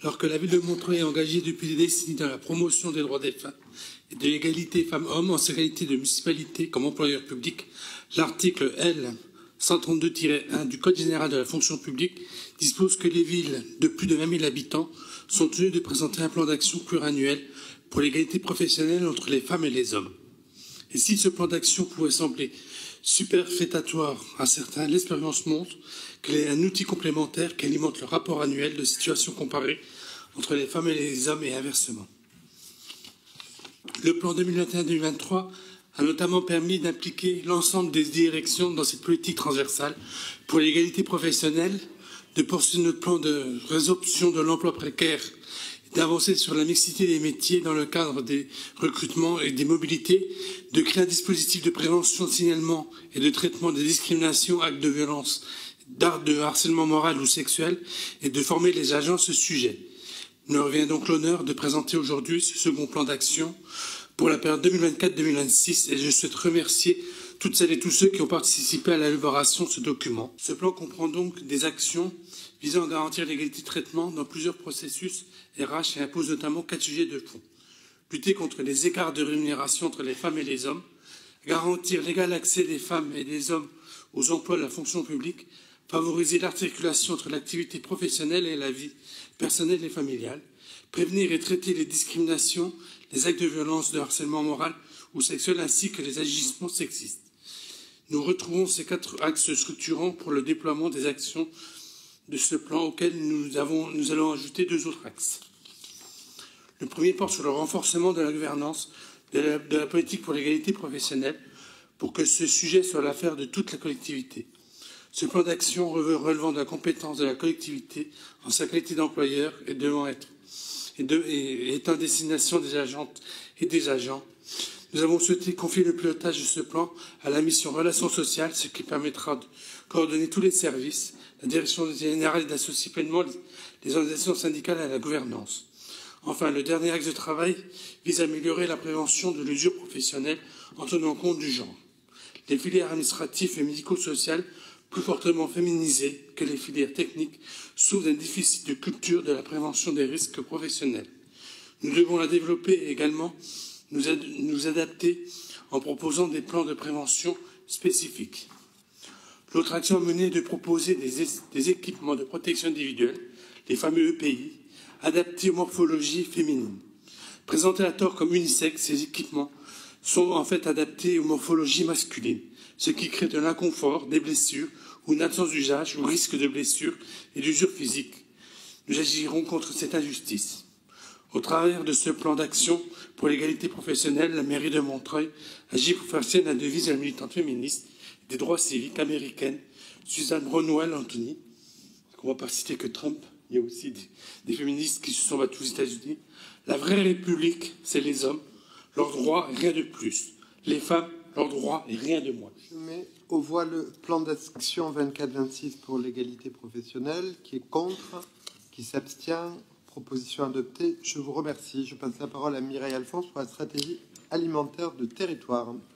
Alors que la ville de Montreuil est engagée depuis des décennies dans la promotion des droits des femmes et de l'égalité femmes-hommes en sa qualité de municipalité comme employeur public, l'article L. 132-1 du Code général de la fonction publique dispose que les villes de plus de 20 000 habitants sont tenues de présenter un plan d'action pluriannuel pour l'égalité professionnelle entre les femmes et les hommes. Et si ce plan d'action pouvait sembler superfétatoire à certains, l'expérience montre qu'il est un outil complémentaire qui alimente le rapport annuel de situation comparée entre les femmes et les hommes et inversement. Le plan 2021-2023 a notamment permis d'impliquer l'ensemble des directions dans cette politique transversale pour l'égalité professionnelle, de poursuivre notre plan de résorption de l'emploi précaire, d'avancer sur la mixité des métiers dans le cadre des recrutements et des mobilités, de créer un dispositif de prévention de signalement et de traitement des discriminations, actes de violence, de harcèlement moral ou sexuel, et de former les agents à ce sujet. Il me revient donc l'honneur de présenter aujourd'hui ce second plan d'action pour la période 2024-2026 et je souhaite remercier toutes celles et tous ceux qui ont participé à l'élaboration de ce document. Ce plan comprend donc des actions visant à garantir l'égalité de traitement dans plusieurs processus RH et impose notamment 4 sujets de fond. Lutter contre les écarts de rémunération entre les femmes et les hommes, garantir l'égal accès des femmes et des hommes aux emplois de la fonction publique, favoriser l'articulation entre l'activité professionnelle et la vie personnelle et familiale, prévenir et traiter les discriminations, les actes de violence, de harcèlement moral ou sexuel ainsi que les agissements sexistes. Nous retrouvons ces 4 axes structurants pour le déploiement des actions de ce plan auquel nous allons ajouter 2 autres axes. Le premier porte sur le renforcement de la gouvernance de la politique pour l'égalité professionnelle pour que ce sujet soit l'affaire de toute la collectivité. Ce plan d'action relevant de la compétence de la collectivité en sa qualité d'employeur et étant destination des agentes et des agents. Nous avons souhaité confier le pilotage de ce plan à la mission Relations sociales, ce qui permettra de coordonner tous les services, la direction générale et d'associer pleinement les organisations syndicales à la gouvernance. Enfin, le dernier axe de travail vise à améliorer la prévention de l'usure professionnelle en tenant compte du genre. Les filières administratives et médico-sociales, plus fortement féminisées que les filières techniques, souffrent d'un déficit de culture de la prévention des risques professionnels. Nous devons la développer et également nous adapter en proposant des plans de prévention spécifiques. L'autre action à mener est de proposer des équipements de protection individuelle, les fameux EPI, adaptés aux morphologies féminines. Présentés à tort comme unisex, ces équipements sont en fait adaptés aux morphologies masculines, ce qui crée de l'inconfort, des blessures ou une absence d'usage ou risque de blessures et d'usure physique. Nous agirons contre cette injustice. Au travers de ce plan d'action pour l'égalité professionnelle, la mairie de Montreuil agit pour faire sienne la devise de la militante féministe des droits civiques américaine, Suzanne Brownwell Anthony. On ne va pas citer que Trump, il y a aussi des féministes qui se sont battues aux États-Unis. La vraie république, c'est les hommes, leurs droits et rien de plus. Les femmes, leurs droits et rien de moins. Je mets aux voix le plan d'action 24-26 pour l'égalité professionnelle. Qui est contre? Qui s'abstient? Proposition adoptée. Je vous remercie. Je passe la parole à Mireille Alphonse pour la stratégie alimentaire de territoire.